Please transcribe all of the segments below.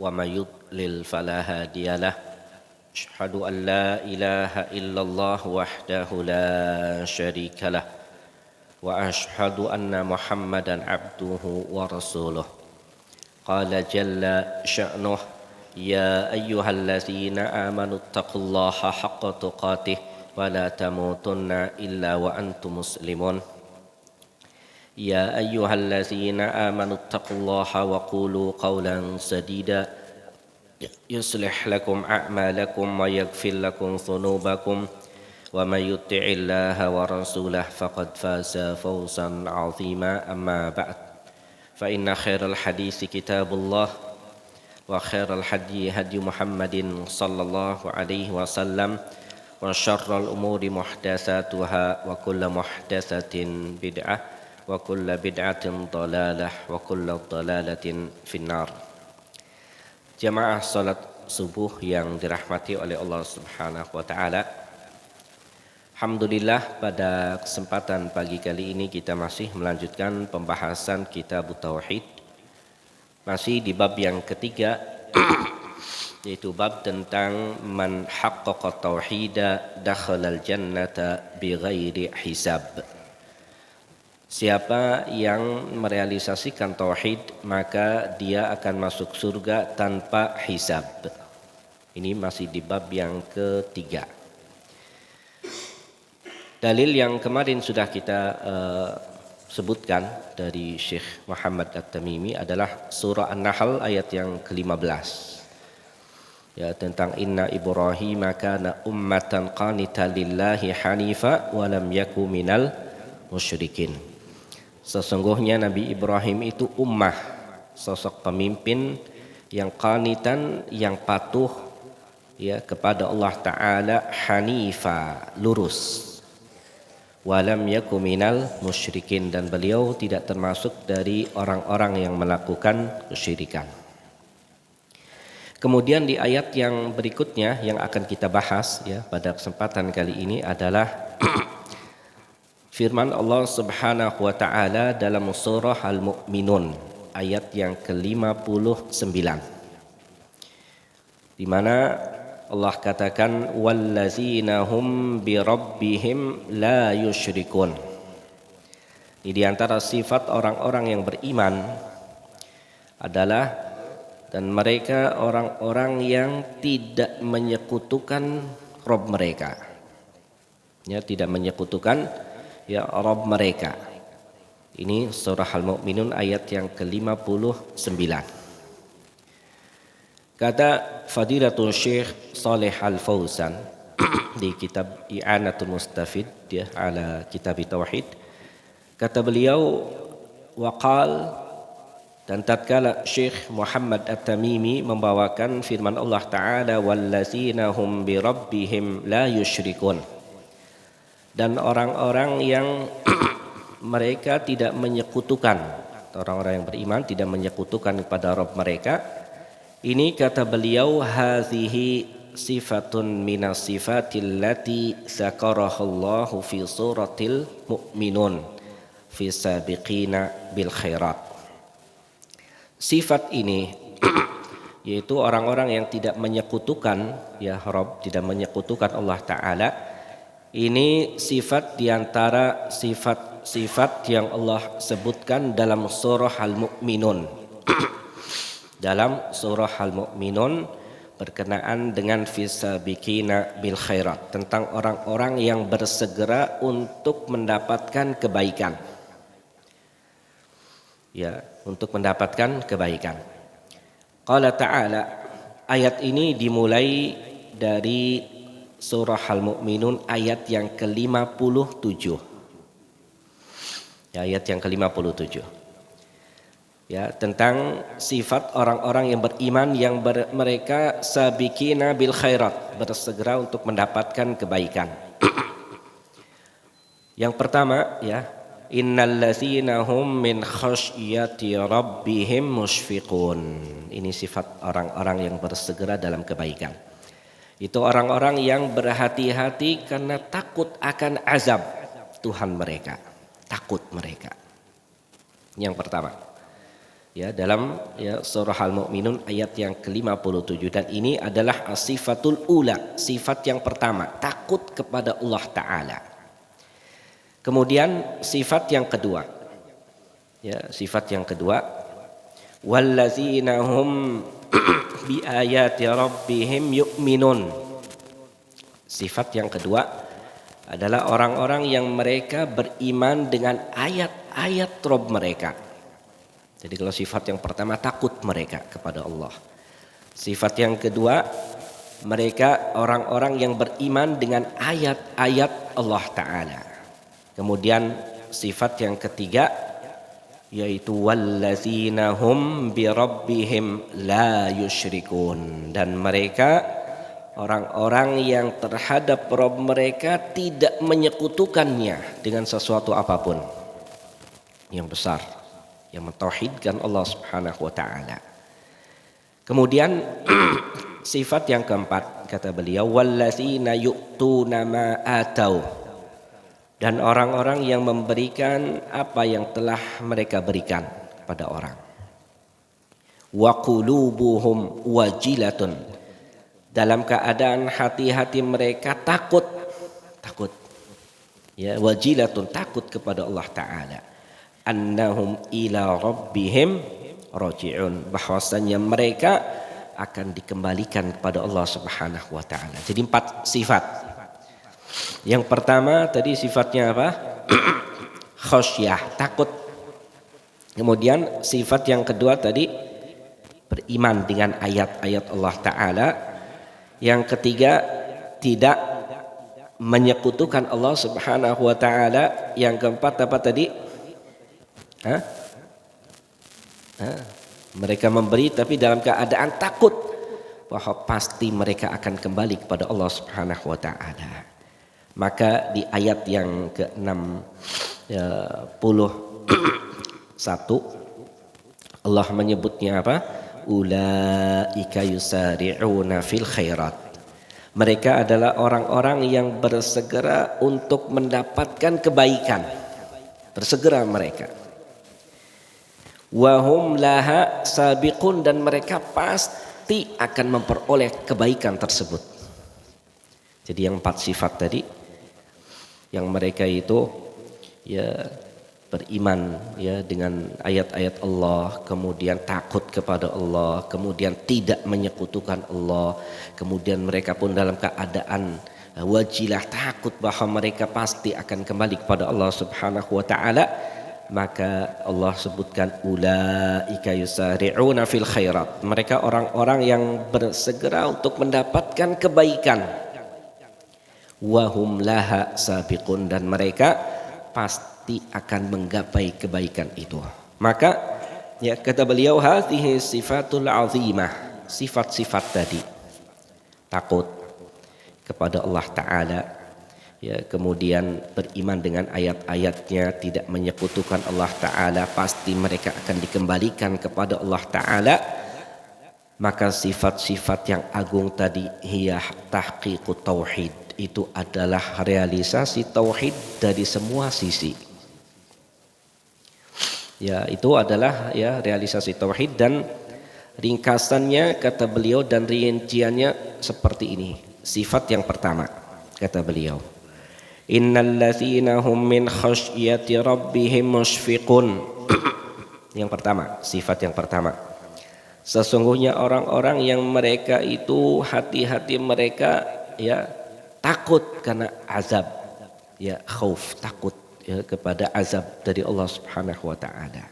ومن يضلل فلا هادي له أشهد أن لا إله إلا الله وحده لا شريك له وأشهد أن محمدا عبده ورسوله قال جل شأنه يا أيها الذين آمنوا اتقوا الله حق تقاته ولا تموتن إلا وأنتم مسلمون يا أيها الذين آمنوا اتقوا الله وقولوا قولا سديدا يصلح لكم أعمالكم ويغفر لكم ذنوبكم ومن يطع الله ورسوله فقد فاز فوزا عظيما أما بعد فإن خير الحديث كتاب الله وخير الهدي هدي محمد صلى الله عليه وسلم وشر الأمور محدثاتها وكل محدثة بدعة وكل بدعة ضلالة وكل ضلالة في النار. Jamaah salat subuh yang dirahmati oleh Allah Subhanahu wa taala. Alhamdulillah pada kesempatan pagi kali ini kita masih melanjutkan pembahasan Kitab Tauhid. Masih di bab yang ketiga yaitu bab tentang man haqqaqa tauhida dakhalal jannata bighairi hisab. Siapa yang merealisasikan tauhid maka dia akan masuk surga tanpa hisab. Ini masih di bab yang ketiga. Dalil yang kemarin sudah kita sebutkan dari Syekh Muhammad At-Tamimi adalah surah An-Nahl ayat yang ke-15. Ya, tentang inna Ibrahim kana ummatan qanitan lillahi hanifa wa lam yaku minal musyrikin. Sesungguhnya Nabi Ibrahim itu ummah, sosok pemimpin yang qanitan, yang patuh ya kepada Allah Ta'ala, hanifa, lurus. Walam yaku minal musyrikin, dan beliau tidak termasuk dari orang-orang yang melakukan kesyirikan. Kemudian di ayat yang berikutnya yang akan kita bahas ya pada kesempatan kali ini adalah firman Allah Subhanahu wa taala dalam surah Al-Mu'minun ayat yang ke-59, di mana Allah katakan wallazina hum bi rabbihim la yusyrikun. Ini di antara sifat orang-orang yang beriman adalah dan mereka orang-orang yang tidak menyekutukan Rabb mereka. Ya, tidak menyekutukan ya Rabb mereka. Ini surah Al-Mu'minun ayat yang ke-59. Kata Fadilatul Syekh Saleh Al-Fauzan di kitab I'anatul Mustafid ya ala kitab Tauhid, kata beliau waqal, dan tatkala Syekh Muhammad At-Tamimi membawakan firman Allah Ta'ala wallazina hum bi rabbihim la yusyrikun, dan orang-orang yang mereka tidak menyekutukan, orang-orang yang beriman tidak menyekutukan kepada Rabb mereka. Ini kata beliau hazihi sifatun minas sifatil lati zakarahallahu fi suratil mu'minun fi sabiqina bil khairat. Sifat ini yaitu orang-orang yang tidak menyekutukan ya Rabb, tidak menyekutukan Allah Ta'ala. Ini sifat diantara sifat-sifat yang Allah sebutkan dalam surah Al-Mu'minun. Dalam surah Al-Mu'minun berkenaan dengan fisabikina bil khairat, tentang orang-orang yang bersegera untuk mendapatkan kebaikan. Ya, untuk mendapatkan kebaikan. Qala ta'ala, ayat ini dimulai dari surah Al-Mu'minun ayat yang ke-57. Ya, ayat yang ke-57. Ya, tentang sifat orang-orang yang beriman yang mereka sabiqina bil khairat, bersegera untuk mendapatkan kebaikan. Yang pertama ya, innallazina hum min khasyati rabbihim musyfiqun. Ini sifat orang-orang yang bersegera dalam kebaikan. Itu orang-orang yang berhati-hati karena takut akan azab Tuhan mereka, takut mereka. Yang pertama. ya dalam ya surah Al-Mu'minun ayat yang ke-57, dan ini adalah sifatul ula, sifat yang pertama, takut kepada Allah Ta'ala. Kemudian sifat yang kedua, ya sifat yang kedua, wallazina hum bi ayati rabbihim yu'minun. Sifat yang kedua adalah orang-orang yang mereka beriman dengan ayat-ayat Rabb mereka. Jadi kalau sifat yang pertama takut mereka kepada Allah. Sifat yang kedua, mereka orang-orang yang beriman dengan ayat-ayat Allah Ta'ala. Kemudian sifat yang ketiga yaitu wallazina hum bi rabbihim la yusyrikun, dan mereka orang-orang yang terhadap Rabb mereka tidak menyekutukannya dengan sesuatu apapun yang besar, yang mentauhidkan Allah Subhanahu wa taala. Kemudian sifat yang keempat kata beliau wallazina yu'tuna ma atau, dan orang-orang yang memberikan apa yang telah mereka berikan kepada orang. Wa qulubuhum wajilatun, dalam keadaan hati-hati mereka takut. Ya, wajilatun, takut kepada Allah Ta'ala. Annahum ila rabbihim raji'un, bahwasanya mereka akan dikembalikan kepada Allah Subhanahu wa taala. Jadi 4 sifat. Yang pertama tadi sifatnya apa? Khasyah, takut. Kemudian sifat yang kedua tadi beriman dengan ayat-ayat Allah Ta'ala. Yang ketiga tidak menyekutukan Allah Subhanahu wa taala. Yang keempat apa tadi? Mereka memberi tapi dalam keadaan takut bahwa pasti mereka akan kembali kepada Allah Subhanahu wa taala. Maka di ayat yang ke-61 Allah menyebutnya apa? Ulaika yusari'una fil khairat. Mereka adalah orang-orang yang bersegera untuk mendapatkan kebaikan. Bersegera mereka. Wa hum laha sabiqun, dan mereka pasti akan memperoleh kebaikan tersebut. Jadi yang 4 sifat tadi, yang mereka itu ya beriman ya dengan ayat-ayat Allah, kemudian takut kepada Allah, kemudian tidak menyekutukan Allah, kemudian mereka pun dalam keadaan wajilah, takut bahwa mereka pasti akan kembali kepada Allah Subhanahu wa taala. Maka Allah sebutkan ulaika yusari'una fil khairat, mereka orang-orang yang bersegera untuk mendapatkan kebaikan. Wahum laha sabiqun, dan mereka pasti akan menggapai kebaikan itu. Maka ya kata beliau hadhihi sifatul azimah, sifat-sifat tadi, takut kepada Allah Ta'ala, ya, kemudian beriman dengan ayat-ayatnya, tidak menyekutukan Allah Ta'ala, pasti mereka akan dikembalikan kepada Allah Ta'ala. Maka sifat-sifat yang agung tadi hiyah tahqiqut tauhid, itu adalah realisasi tauhid dari semua sisi. Ya, itu adalah ya realisasi tauhid, dan ringkasannya kata beliau dan rinciannya seperti ini. Sifat yang pertama kata beliau, innallazina hum min khasyati rabbihim musyfiqun. Yang pertama, sifat yang pertama, sesungguhnya orang-orang yang mereka itu hati-hati mereka ya takut karena azab, ya khauf, takut ya kepada azab dari Allah Subhanahu wa taala.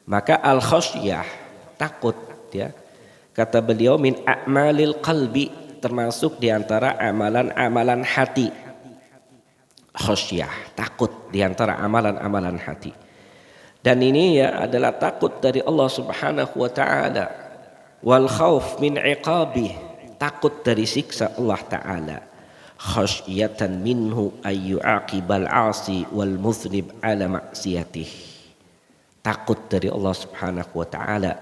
Maka al-khasyah, takut ya, kata beliau min a'malil qalbi, termasuk di antara amalan-amalan hati. Khasyah, takut di antara amalan-amalan hati. Dan ini ya adalah takut dari Allah Subhanahu wa taala. Wal khauf min iqabih, takut dari siksa Allah taala. Khasyatan minhu ayyu'aqibal 'asi wal mudhnib 'ala ma'siyatih. Takut dari Allah Subhanahu wa taala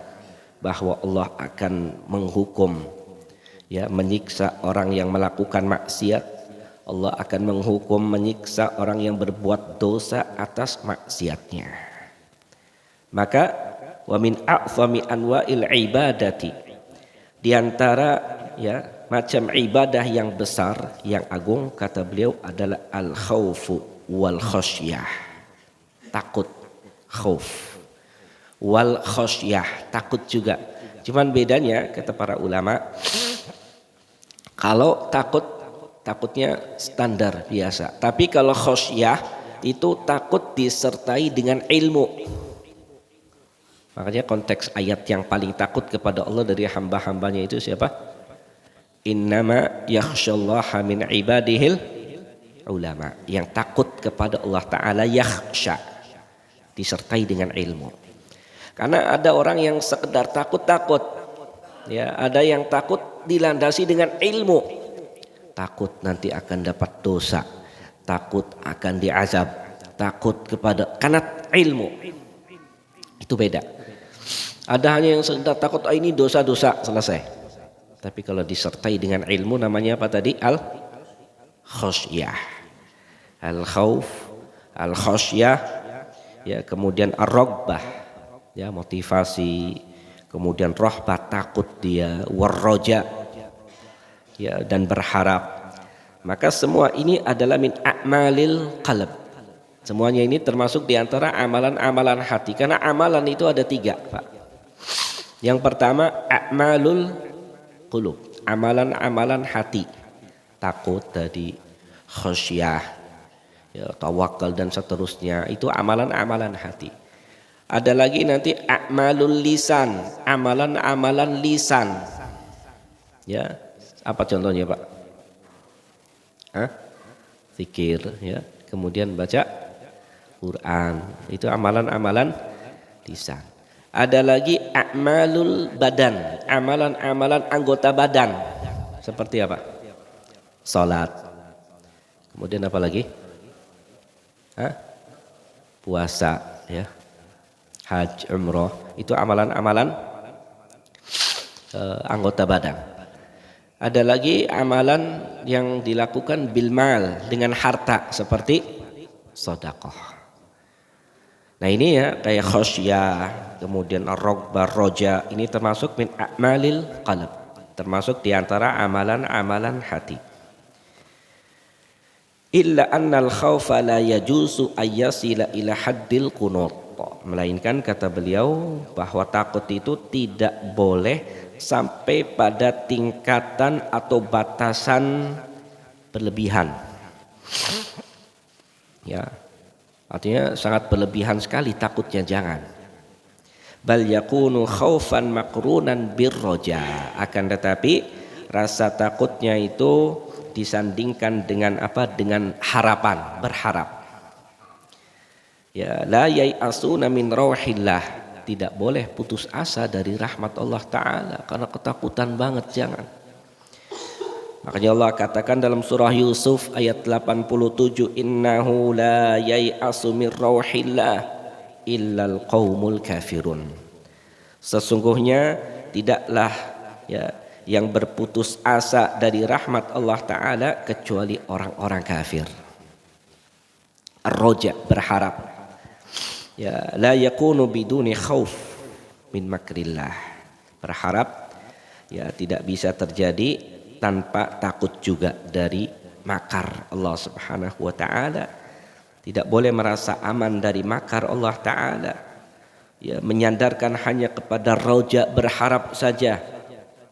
bahwa Allah akan menghukum ya, menyiksa orang yang melakukan maksiat. Allah akan menghukum, menyiksa orang yang berbuat dosa atas maksiatnya. Maka wa min a'zami anwa'il ibadati, di antara ya macam ibadah yang besar, yang agung, kata beliau adalah al-khaufu wal khasyah. Takut, khauf, wal khasyah, takut juga. Cuman bedanya kata para ulama, kalau takutnya standar biasa. Tapi kalau khasyah itu takut disertai dengan ilmu. Makanya konteks ayat yang paling takut kepada Allah dari hamba-hambanya itu siapa? Innama yakhsyallaha min ibadihil ulama. Yang takut kepada Allah Ta'ala yakhsya, disertai dengan ilmu. Karena ada orang yang sekedar takut-takut, ya, ada yang takut dilandasi dengan ilmu. Takut nanti akan dapat dosa, takut akan diazab, takut kepada karena ilmu. Itu beda. Ada hanya yang sekedar takut, ini dosa-dosa, selesai. Tapi kalau disertai dengan ilmu namanya apa tadi? Al-khasyah. Al-khauf, al-khasyah, ya, kemudian ar-raghbah, ya, motivasi, kemudian rahbah, takut dia, warroja, ya, dan berharap. Maka semua ini adalah min a'malil qalb. Semuanya ini termasuk diantara amalan-amalan hati. Karena amalan itu ada 3, Pak. Yang pertama a'malul qulub, amalan-amalan hati. Takut tadi, khasyah, ya, tawakal dan seterusnya, itu amalan-amalan hati. Ada lagi nanti a'malul lisan, amalan-amalan lisan. Ya, apa contohnya, Pak? Zikir, ya. Kemudian baca Quran, itu amalan-amalan lisan. Ada lagi a'malul badan, amalan-amalan anggota badan. Seperti apa? Salat. Kemudian apa lagi? Puasa, ya. Haji, umroh, itu amalan-amalan anggota badan. Ada lagi amalan yang dilakukan bil mal, dengan harta, seperti sedekah. Nah ini ya kayak khasyah, kemudian ar-raghbah, roja, ini termasuk min a'malil qalb, termasuk diantara amalan-amalan hati. Illa annal khawfa la yajuzu ayyasila ila haddil qunut, melainkan kata beliau bahwa takut itu tidak boleh sampai pada tingkatan atau batasan berlebihan. Ya, artinya sangat berlebihan sekali takutnya, jangan. Bal yakunu khaufan makrunan birroja, akan tetapi rasa takutnya itu disandingkan dengan apa? Dengan harapan, berharap. Ya, la yai'asuna min rauhillah, tidak boleh putus asa dari rahmat Allah Ta'ala karena ketakutan banget, jangan. Makanya Allah katakan dalam surah Yusuf ayat 87, innahu la yai'asu min rauhillah illal qaumul kafirun. Sesungguhnya tidaklah, ya, yang berputus asa dari rahmat Allah Ta'ala kecuali orang-orang kafir. Ar-roja, berharap. Ya, la yakunu biduni khauf min makrillah. Berharap, ya, tidak bisa terjadi tanpa takut juga dari makar Allah Subhanahu wa Ta'ala. Tidak boleh merasa aman dari makar Allah Ta'ala. Ya, menyandarkan hanya kepada roja, berharap saja.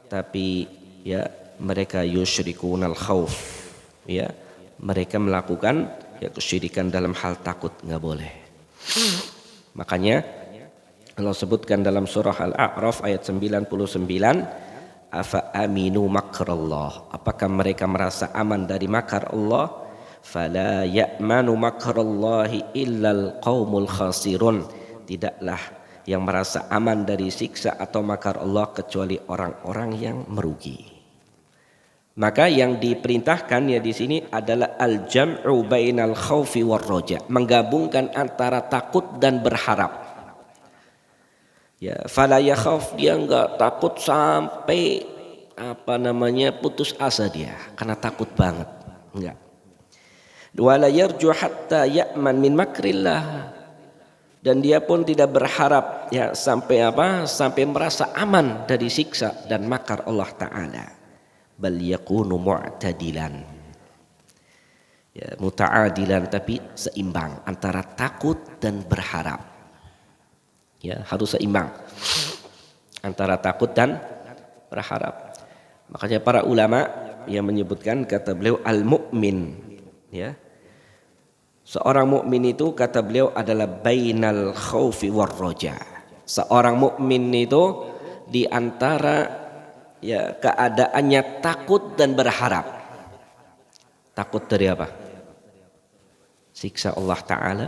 Tapi ya mereka yusyrikunal khauf, ya, mereka melakukan ya kesyirikan dalam hal takut, nggak boleh. Makanya Allah sebutkan dalam surah Al-A'raf ayat 99, afa aminu makrallah, apakah mereka merasa aman dari makar Allah? Fala ya'manu makrallahi illal qaumul khasirun, tidaklah yang merasa aman dari siksa atau makar Allah kecuali orang-orang yang merugi. Maka yang diperintahkan ya di sini adalah al-jam'u bainal khaufi war roja, menggabungkan antara takut dan berharap. Ya, fala yakhaf, dia enggak takut sampai putus asa dia karena takut banget, enggak. Wala yarju hatta ya'man min makrillah, dan dia pun tidak berharap ya sampai merasa aman dari siksa dan makar Allah Ta'ala. Bal yakunu mu'tadilan, ya, muta'adilan, tapi seimbang antara takut dan berharap. Ya, harus seimbang antara takut dan berharap. Makanya para ulama yang menyebutkan, kata beliau, al-mu'min, ya, seorang mukmin itu, kata beliau, adalah bainal khaufi war roja. Seorang mukmin itu di antara ya keadaannya takut dan berharap. Takut dari apa? Siksa Allah Ta'ala.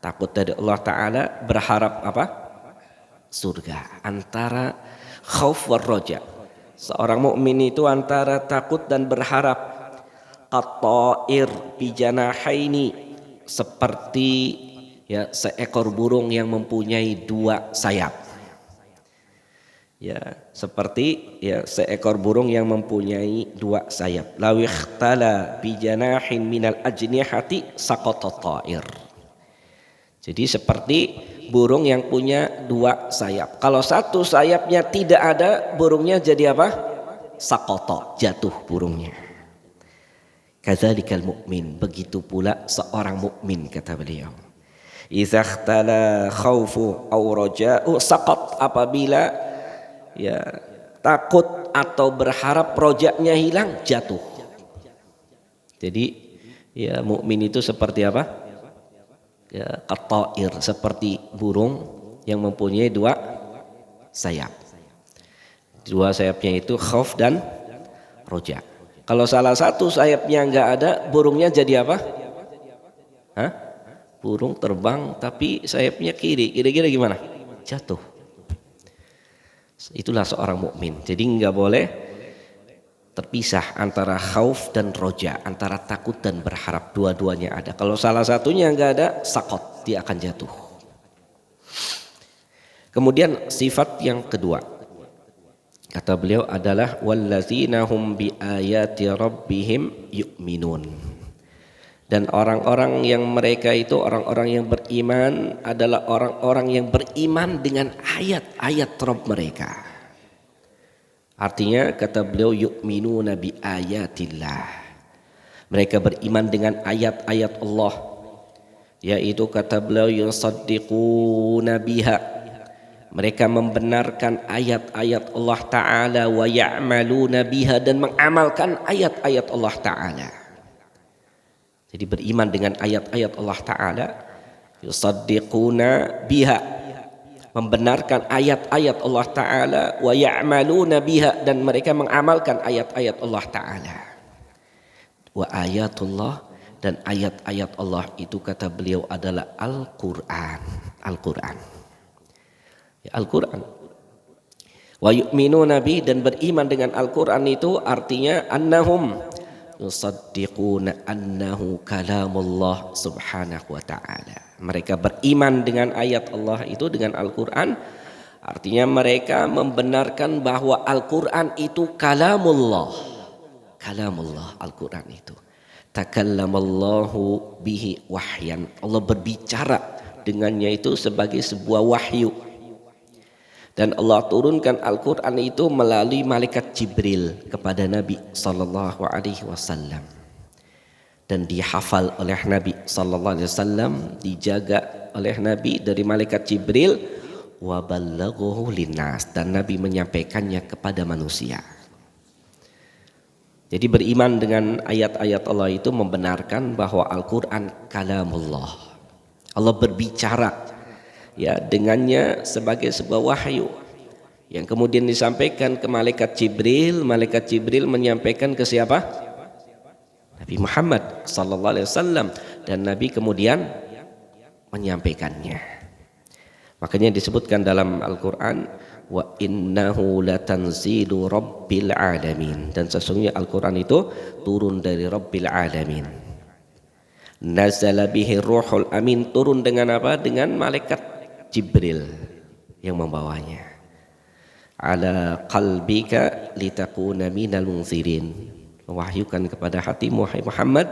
Takut dari Allah Ta'ala, berharap apa? Surga. Antara khauf war roja. Seorang mukmin itu antara takut dan berharap. Qatta'ir bijanahaini, seperti ya seekor burung yang mempunyai dua sayap. Ya, seperti ya seekor burung yang mempunyai dua sayap. Law ikhtala bijanahin minal ajnihati saqata ta'ir. Jadi seperti burung yang punya dua sayap. Kalau satu sayapnya tidak ada, burungnya jadi apa? Saqata, jatuh burungnya. Kadzalikal mu'min, begitu pula seorang mukmin, kata beliau. Idza ikhtala khaufu aw raja'u saqat, apabila ya takut atau berharap rojaknya hilang, jatuh. Jadi ya mukmin itu seperti apa? Ya qatta'ir, seperti burung yang mempunyai dua sayap. Dua sayapnya itu khauf dan roja. Kalau salah satu sayapnya enggak ada, burungnya jadi apa? Hah? Burung terbang tapi sayapnya kiri. Kira-kira gimana? Jatuh. Itulah seorang mukmin. Jadi enggak boleh terpisah antara khauf dan roja, antara takut dan berharap. Dua-duanya ada. Kalau salah satunya enggak ada, sakot, dia akan jatuh. Kemudian sifat yang kedua, kata beliau, adalah wallazina hum biayati rabbihim yu'minun. Dan orang-orang yang mereka itu, orang-orang yang beriman, adalah orang-orang yang beriman dengan ayat-ayat Rabb mereka. Artinya, kata beliau, yu'minuna biayatillah. Mereka beriman dengan ayat-ayat Allah, yaitu, kata beliau, yusaddiquna biha. Mereka membenarkan ayat-ayat Allah Ta'ala, wa ya'maluna biha, dan mengamalkan ayat-ayat Allah Ta'ala. Jadi beriman dengan ayat-ayat Allah Ta'ala, yusaddiquna biha, membenarkan ayat-ayat Allah Ta'ala, wa ya'maluna biha, dan mereka mengamalkan ayat-ayat Allah Ta'ala. Wa ayatullah, dan ayat-ayat Allah itu, kata beliau, adalah Al-Quran. Al-Quran. Al-Quran. Wa yu'minuna bih, dan beriman dengan Al-Quran itu artinya annahum yusaddiquna annahu kalamullah subhanahu wa ta'ala. Mereka beriman dengan ayat Allah itu, dengan Al-Quran, artinya mereka membenarkan bahwa Al-Quran itu kalamullah. Kalamullah, Al-Quran itu. Takallamallahu bihi wahyan. Allah berbicara dengannya itu sebagai sebuah wahyu. Dan Allah turunkan Al-Quran itu melalui malaikat Jibril kepada Nabi sallallahu alaihi wasallam. Dan dihafal oleh Nabi sallallahu alaihi wasallam, dijaga oleh Nabi dari malaikat Jibril, wa ballaghahu linnas, dan Nabi menyampaikannya kepada manusia. Jadi beriman dengan ayat-ayat Allah itu membenarkan bahwa Al-Quran kalamullah. Allah berbicara ya dengannya sebagai sebuah wahyu yang kemudian disampaikan ke malaikat Jibril. Malaikat Jibril menyampaikan ke siapa? Nabi Muhammad sallallahu alaihi wasallam, dan Nabi kemudian menyampaikannya. Makanya disebutkan dalam Al-Qur'an, wa innahu latanzilu rabbil alamin, dan sesungguhnya Al-Qur'an itu turun dari Rabbil alamin. Nazala bihi ruhul amin, turun dengan apa? Dengan malaikat Jibril yang membawanya. Ala qalbika litakuna minal munzirin, mewahyukan kepada hatimu hai Muhammad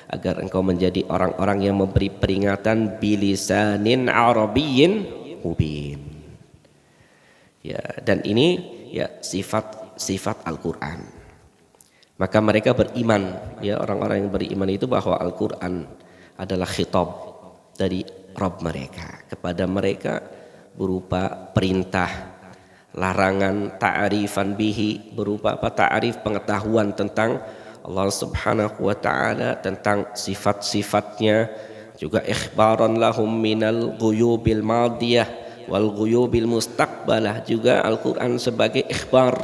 agar engkau menjadi orang-orang yang memberi peringatan bilisanin arabiyyin mubin. Ya, dan ini ya sifat Al-Qur'an. Maka mereka beriman, ya orang-orang yang beriman itu bahwa Al-Qur'an adalah khitab dari Rabb mereka kepada mereka berupa perintah, larangan, ta'rifan bihi berupa apa? Ta'rif, pengetahuan tentang Allah Subhanahu wa taala, tentang sifat-sifatnya, juga ikhbaran lahum minal ghuyubil madiyah wal ghuyubil mustaqbalah, juga Al-Qur'an sebagai ikhbar,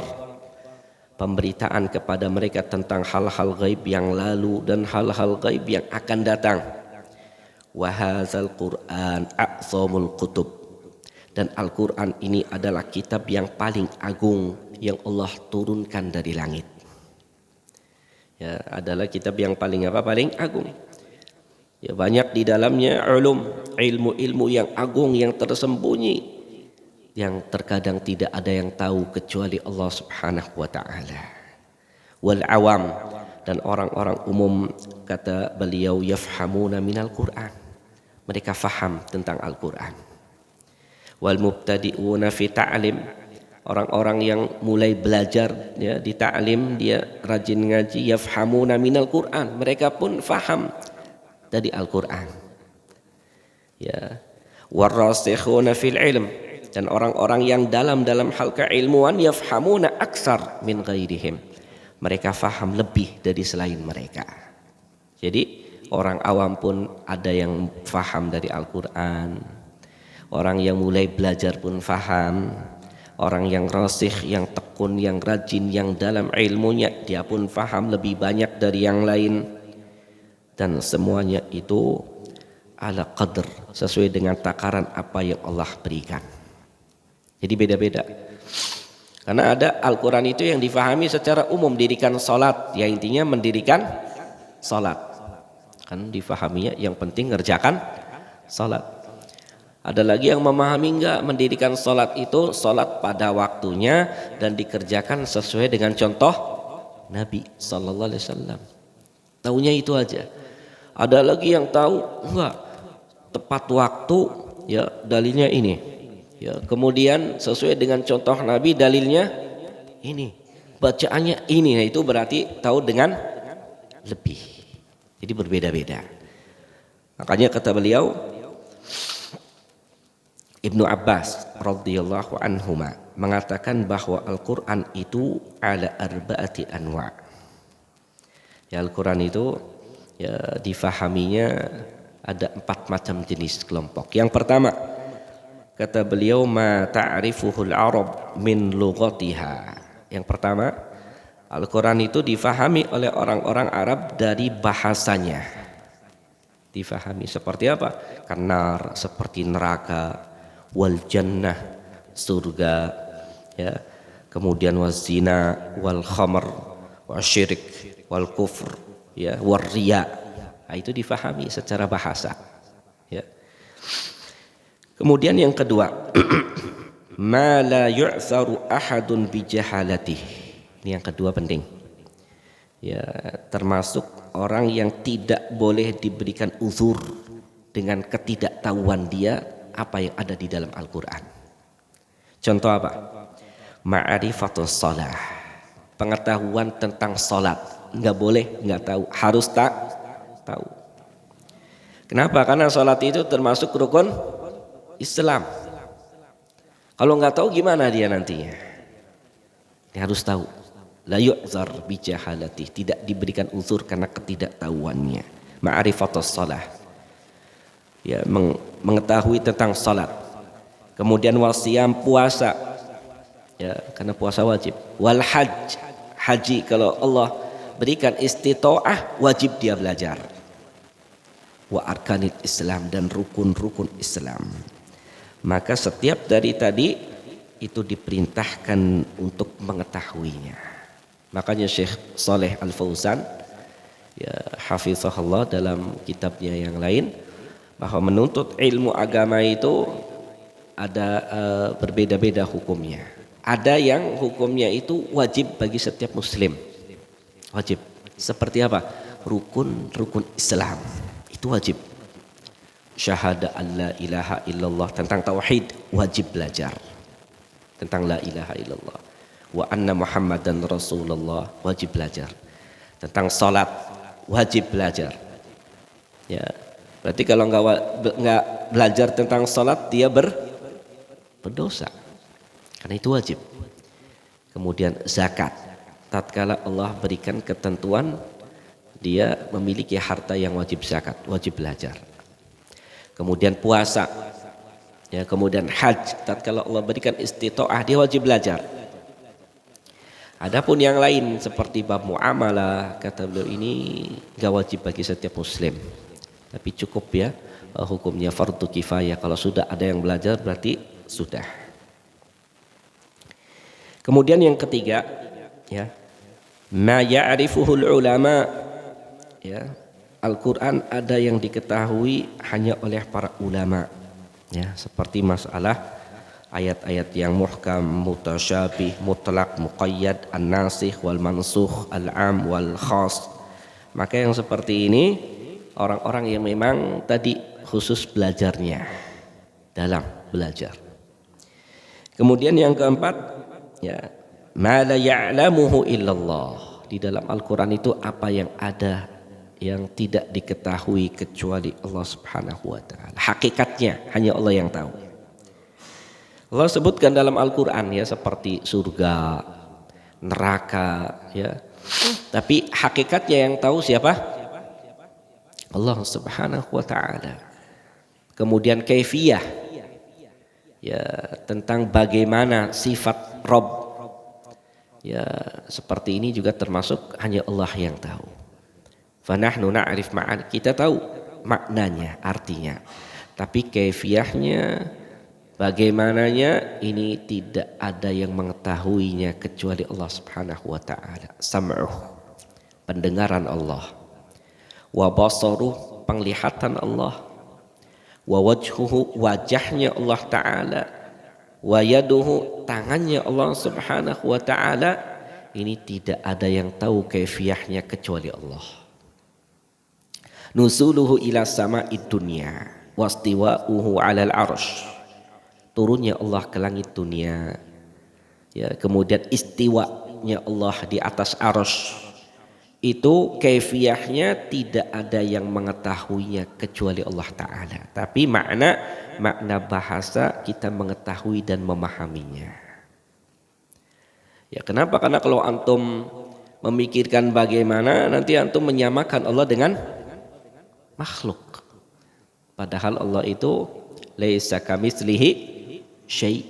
pemberitaan kepada mereka tentang hal-hal gaib yang lalu dan hal-hal gaib yang akan datang. Wa hadzal Qur'an a'zamul kutub, dan Al-Qur'an ini adalah kitab yang paling agung yang Allah turunkan dari langit. Ya, adalah kitab yang paling apa? Paling agung. Ya, banyak di dalamnya ilmu-ilmu yang agung yang tersembunyi, yang terkadang tidak ada yang tahu kecuali Allah Subhanahu wa taala. Wal awam, dan orang-orang umum, kata beliau, yafhamuna minal Qur'an, mereka faham tentang Al-Qur'an. Wal mubtadi'una fi ta'lim, orang-orang yang mulai belajar ya di ta'lim, dia rajin ngaji, yafhamuna minal Qur'an, mereka pun faham dari Al-Qur'an. Ya, warasikhuna fil ilm, dan orang-orang yang dalam hal keilmuan, yafhamuna aksar min ghairihim, mereka faham lebih dari selain mereka. Jadi orang awam pun ada yang faham dari Al-Qur'an, orang yang mulai belajar pun faham, orang yang rasikh, yang tekun, yang rajin, yang dalam ilmunya, dia pun faham lebih banyak dari yang lain. Dan semuanya itu ala qadr, sesuai dengan takaran apa yang Allah berikan. Jadi beda-beda. Karena ada Al-Quran itu yang difahami secara umum, dirikan salat, ya intinya mendirikan salat. Kan difahaminya yang penting ngerjakan salat. Ada lagi yang memahami enggak, mendirikan salat itu salat pada waktunya dan dikerjakan sesuai dengan contoh Nabi sallallahu alaihi wasallam. Taunya itu aja. Ada lagi yang tahu enggak, tepat waktu, ya dalilnya ini. Ya, kemudian sesuai dengan contoh Nabi, dalilnya ini, bacaannya ini. Nah, itu berarti tahu dengan lebih. Jadi berbeda-beda. Makanya kata beliau, Ibnu Abbas radhiyallahu anhuma mengatakan bahwa Al-Quran itu ala arba'ati anwa'. Ya, Al-Quran itu ya difahaminya ada 4 macam jenis kelompok. Yang pertama, kata beliau, ma ta'rifuhul Arab min lughatiha. Yang pertama, Al-Quran itu difahami oleh orang-orang Arab dari bahasanya. Difahami seperti apa? Kanar, seperti neraka, wal jannah, surga, ya. Kemudian wazina, wal khamr, wasyirik, wal kufr, ya, war riya. Nah, itu difahami secara bahasa, ya. Kemudian yang kedua, ma la yu'tharu ahadun bi jahalatih. Ini yang kedua penting. Ya, termasuk orang yang tidak boleh diberikan uzur dengan ketidaktahuan dia apa yang ada di dalam Al-Quran. Contoh apa? Ma'rifatus shalah, pengetahuan tentang salat. Enggak boleh enggak tahu, harus tahu. Kenapa? Karena salat itu termasuk rukun Islam. Kalau enggak tahu gimana dia nantinya? Dia harus tahu. La yu'zar bi jahalati, tidak diberikan uzur karena ketidaktahuannya. Ma'rifatus shalah, ya, mengetahui tentang salat. Kemudian wasiyam, puasa, ya, karena puasa wajib. Wal hajj, haji, kalau Allah berikan istita'ah wajib dia belajar. Wa arkanil Islam, dan rukun-rukun Islam. Maka setiap dari tadi itu diperintahkan untuk mengetahuinya. Makanya Syekh Saleh Al-Fauzan, ya, hafizahullah, dalam kitabnya yang lain, bahwa menuntut ilmu agama itu ada berbeda-beda hukumnya. Ada yang hukumnya itu wajib bagi setiap muslim. Wajib. Seperti apa? rukun Islam. Itu wajib. Syahadah an la ilaha illallah, tentang tauhid wajib belajar. Tentang la ilaha illallah. Wa anna Muhammadan Rasulullah wajib belajar. Tentang salat wajib belajar. Ya. Berarti kalau nggak belajar tentang salat dia berdosa. Karena itu wajib. Kemudian zakat. Tatkala Allah berikan ketentuan dia memiliki harta yang wajib zakat, wajib belajar. Kemudian puasa, ya, kemudian haji. Tatkala Allah berikan istita'ah dia wajib belajar. Adapun yang lain seperti bab muamalah, kata beliau ini gak wajib bagi setiap muslim. Tapi cukup ya hukumnya fardu kifayah. Kalau sudah ada yang belajar berarti sudah. Kemudian yang ketiga, ya, ma ya'rifuhul ulama, ya. Al-Quran ada yang diketahui hanya oleh para ulama, ya, seperti masalah ayat-ayat yang muhkam, mutasyabih, mutlak, muqayyad, an-nasikh wal mansukh, al-am wal khas. Maka yang seperti ini orang-orang yang memang tadi khusus belajarnya, dalam belajar. Kemudian yang keempat, ya, ma la ya'lamuhu illallah. Di dalam Al-Quran itu apa yang ada yang tidak diketahui kecuali Allah Subhanahu wa taala. Hakikatnya hanya Allah yang tahu. Allah sebutkan dalam Al-Qur'an, ya, seperti surga, neraka, ya. Tapi hakikatnya yang tahu siapa? Allah Subhanahu wa taala. Kemudian kaifiyah, ya, tentang bagaimana sifat Rabb, ya, seperti ini juga termasuk hanya Allah yang tahu. Fanahnu na'rif ma'an, kita tahu maknanya, artinya. Tapi kaifiyahnya, bagaimananya, ini tidak ada yang mengetahuinya kecuali Allah Subhanahu wa taala. Sam'uh, pendengaran Allah. Wa basaruh, penglihatan Allah. Wa wajhuhu, wajahnya Allah taala. Wa yaduhu, tangannya Allah Subhanahu wa taala. Ini tidak ada yang tahu kaifiyahnya kecuali Allah. Nuzuluhu ila sama'id dunya wastiwa'uhu 'alal 'arsy. Turunnya Allah ke langit dunia, ya, kemudian istiwanya Allah di atas 'arsy. Itu kaifiyahnya tidak ada yang mengetahuinya kecuali Allah taala. Tapi makna bahasa kita mengetahui dan memahaminya. Ya, kenapa? Karena kalau antum memikirkan bagaimana, nanti antum menyamakan Allah dengan makhluk. Padahal Allah itu laisa kamitslihi syai'.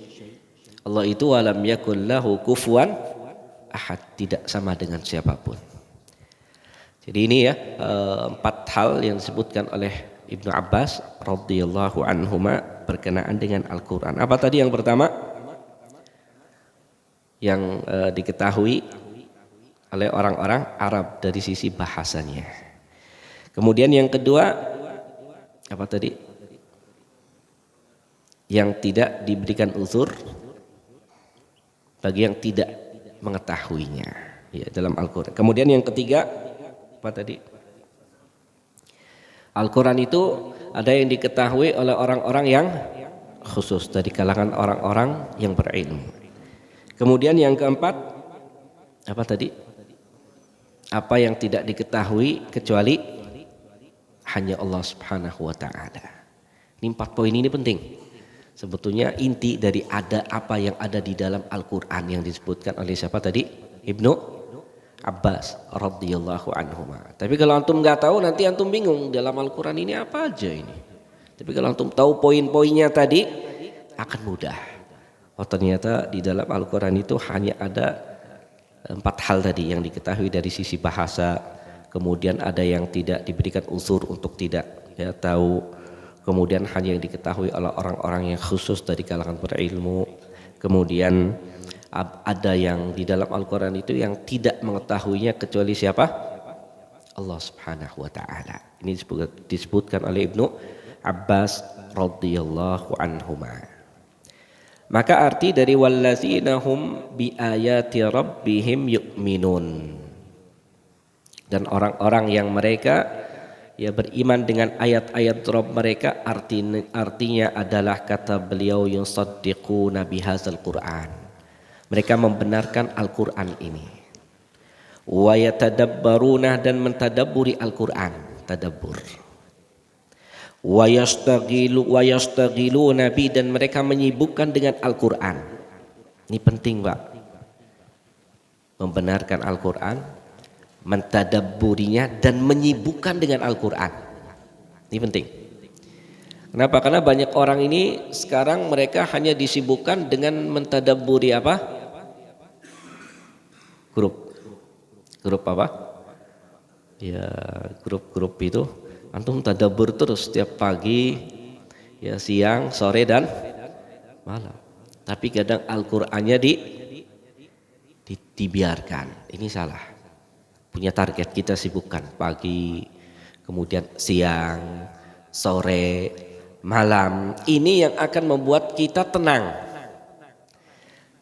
Allah itu walam yakul lahu kufuwan ahad, tidak sama dengan siapapun. Jadi ini, ya, 4 hal yang disebutkan oleh Ibnu Abbas radhiyallahu anhuma berkenaan dengan Al-Qur'an. Apa tadi yang pertama? Yang diketahui oleh orang-orang Arab dari sisi bahasanya. Kemudian yang kedua, apa tadi? Yang tidak diberikan uzur bagi yang tidak mengetahuinya, ya, dalam Al-Quran. Kemudian yang ketiga, apa tadi? Al-Quran itu ada yang diketahui oleh orang-orang yang khusus dari kalangan orang-orang yang berilmu. Kemudian yang keempat, apa tadi? Apa yang tidak diketahui kecuali hanya Allah Subhanahu wa taala. Ini 4 poin ini penting. Sebetulnya inti dari ada apa yang ada di dalam Al-Qur'an yang disebutkan oleh siapa tadi? Ibnu Abbas radhiyallahu anhuma. Tapi kalau antum enggak tahu, nanti antum bingung dalam Al-Qur'an ini apa aja ini. Tapi kalau antum tahu poin-poinnya tadi akan mudah. Oh, ternyata di dalam Al-Qur'an itu hanya ada 4 hal tadi yang diketahui dari sisi bahasa. Kemudian ada yang tidak diberikan unsur untuk tidak, ya, tahu. Kemudian hanya yang diketahui oleh orang-orang yang khusus dari kalangan berilmu. Kemudian ada yang di dalam Al-Quran itu yang tidak mengetahuinya kecuali siapa? Allah Subhanahu wa taala. Ini disebutkan oleh Ibnu Abbas radhiyallahu anhuma. Maka arti dari wallazina hum bi ayati rabbihim yu'minun, Dan orang-orang yang mereka ya beriman dengan ayat-ayat Rabb mereka artinya adalah kata beliau yusaddiquna bihadzal Qur'an. Mereka membenarkan Al-Qur'an ini. Wa yatadabbaruna dan mentadabburi Al-Qur'an, tadabbur. Wa yastaghiluna bi dan mereka menyibukkan dengan Al-Qur'an. Ini penting, Pak. Membenarkan Al-Qur'an, mentadabburinya dan menyibukkan dengan Al-Qur'an. Ini penting. Kenapa? Karena banyak orang ini sekarang mereka hanya disibukkan dengan mentadabburi apa? Grup apa? Ya, grup-grup itu antum tadabbur terus setiap pagi, ya siang, sore dan malam. Tapi kadang Al-Qur'annya dibiarkan. Ini salah. Punya target, kita sibukkan pagi, kemudian siang, sore, malam. Ini yang akan membuat kita tenang.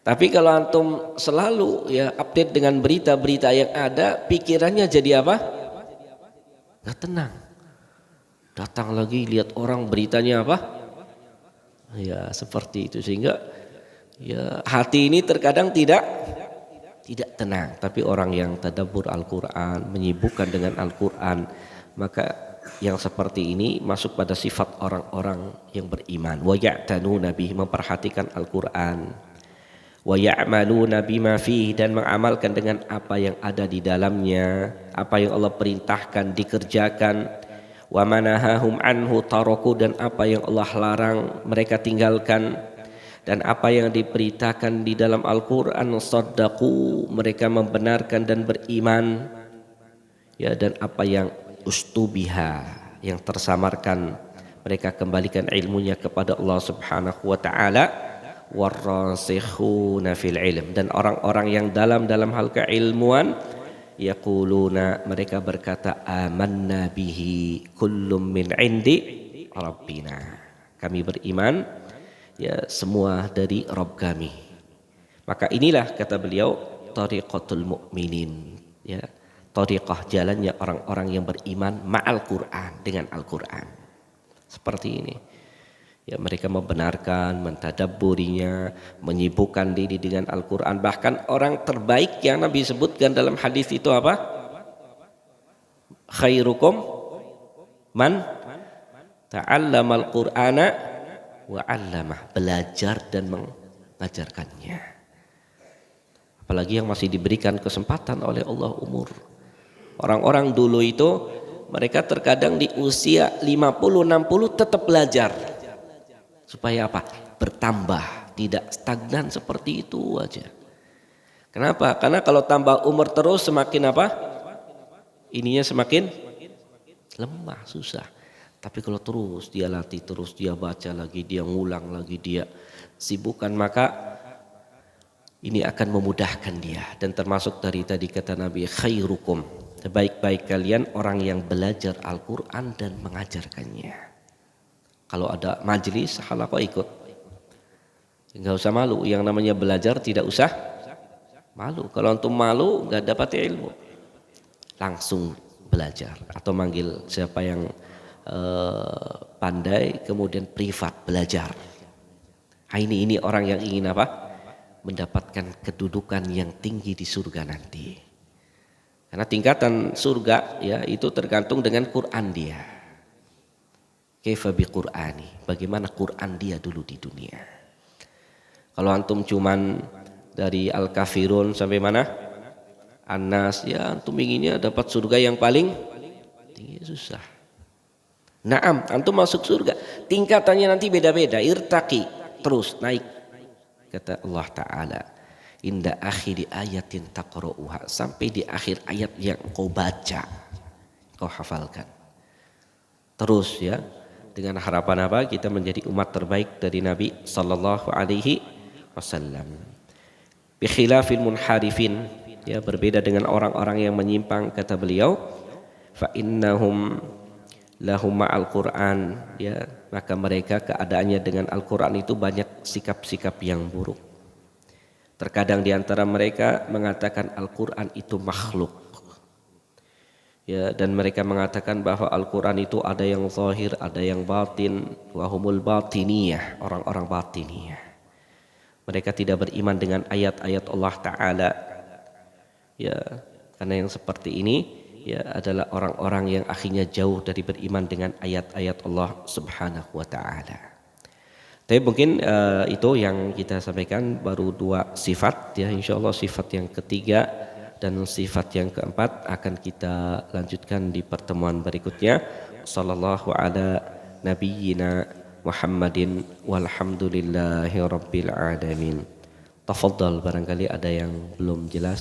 Tapi kalau antum selalu ya update dengan berita-berita yang ada, pikirannya jadi apa? Gak tenang. Datang lagi lihat orang beritanya apa? Ya seperti itu, sehingga ya hati ini terkadang tidak tenang. Tapi orang yang tadabbur Al-Qur'an, menyibukkan dengan Al-Qur'an, maka yang seperti ini masuk pada sifat orang-orang yang beriman. Wa ya'tanuna bihi, memperhatikan Al-Qur'an. Wa ya'maluna bima fihi, dan mengamalkan dengan apa yang ada di dalamnya, apa yang Allah perintahkan dikerjakan. Wa manahahum anhu taraku, dan apa yang Allah larang mereka tinggalkan. Dan apa yang diperintahkan di dalam Al-Qur'an saddaqu, mereka membenarkan dan beriman. Ya, dan apa yang ustubiha, yang tersamarkan, mereka kembalikan ilmunya kepada Allah Subhanahu wa taala. Warrasikhuna fil ilm, dan orang-orang yang dalam hal keilmuan, yaquluna, mereka berkata amanna bihi kullum min indi rabbina, kami beriman ya semua dari Rabb kami. Maka inilah kata beliau tariqatul mu'minin, ya tariqah, jalannya orang-orang yang beriman ma'al Qur'an, dengan Al-Qur'an. Seperti ini. Ya, mereka membenarkan, mentadabburinya, menyibukkan diri dengan Al-Qur'an. Bahkan orang terbaik yang Nabi sebutkan dalam hadis itu apa? Khairukum man ta'allamal Qur'ana wa 'allamah, belajar dan mengajarkannya. Apalagi yang masih diberikan kesempatan oleh Allah umur. Orang-orang dulu itu mereka terkadang di usia 50-60 tetap belajar. Supaya apa? Bertambah, tidak stagnan seperti itu aja. Kenapa? Karena kalau tambah umur terus semakin apa? Ininya semakin lemah, susah. Tapi kalau terus dia latih, terus dia baca lagi, dia ngulang lagi, dia sibukkan, maka ini akan memudahkan dia. Dan termasuk dari tadi kata Nabi, khairukum, sebaik-baik kalian orang yang belajar Al-Qur'an dan mengajarkannya. Kalau ada majelis halaqah ikut, nggak usah malu. Yang namanya belajar tidak usah malu. Kalau antum malu nggak dapat ilmu, langsung belajar atau manggil siapa yang pandai, kemudian privat belajar. Nah, ini orang yang ingin apa? Mendapatkan kedudukan yang tinggi di surga nanti. Karena tingkatan surga ya itu tergantung dengan Quran dia. Kaifa biqur'ani, bagaimana Quran dia dulu di dunia. Kalau antum cuman dari Al-Kafirun sampai mana? An-Nas, ya antum inginnya dapat surga yang paling tinggi, susah. Naam, antum masuk surga, tingkatannya nanti beda-beda, irtaqi, terus naik. Kata Allah Ta'ala, inda akhiri ayatin taqra'uha, sampai di akhir ayat yang kau baca, kau hafalkan. Terus ya, dengan harapan apa? Kita menjadi umat terbaik dari Nabi sallallahu alaihi wasallam. Bi khilafil munharifin, ya berbeda dengan orang-orang yang menyimpang, kata beliau, fa innahum lahum ma'al Qur'an, ya maka mereka keadaannya dengan Al-Qur'an itu banyak sikap-sikap yang buruk. Terkadang di antara mereka mengatakan Al-Qur'an itu makhluk. Ya, dan mereka mengatakan bahwa Al-Quran itu ada yang zahir, ada yang batin, wahumul batiniyah, orang-orang batiniyah. Mereka tidak beriman dengan ayat-ayat Allah Ta'ala. Ya, karena yang seperti ini ya adalah orang-orang yang akhirnya jauh dari beriman dengan ayat-ayat Allah Subhanahu wa Ta'ala. Tapi mungkin itu yang kita sampaikan, baru 2 sifat ya, insyaallah sifat yang ketiga dan sifat yang keempat akan kita lanjutkan di pertemuan berikutnya. Sallallahu ala nabiyyina Muhammadin walhamdulillahi rabbil alamin. Tafadhal, barangkali ada yang belum jelas.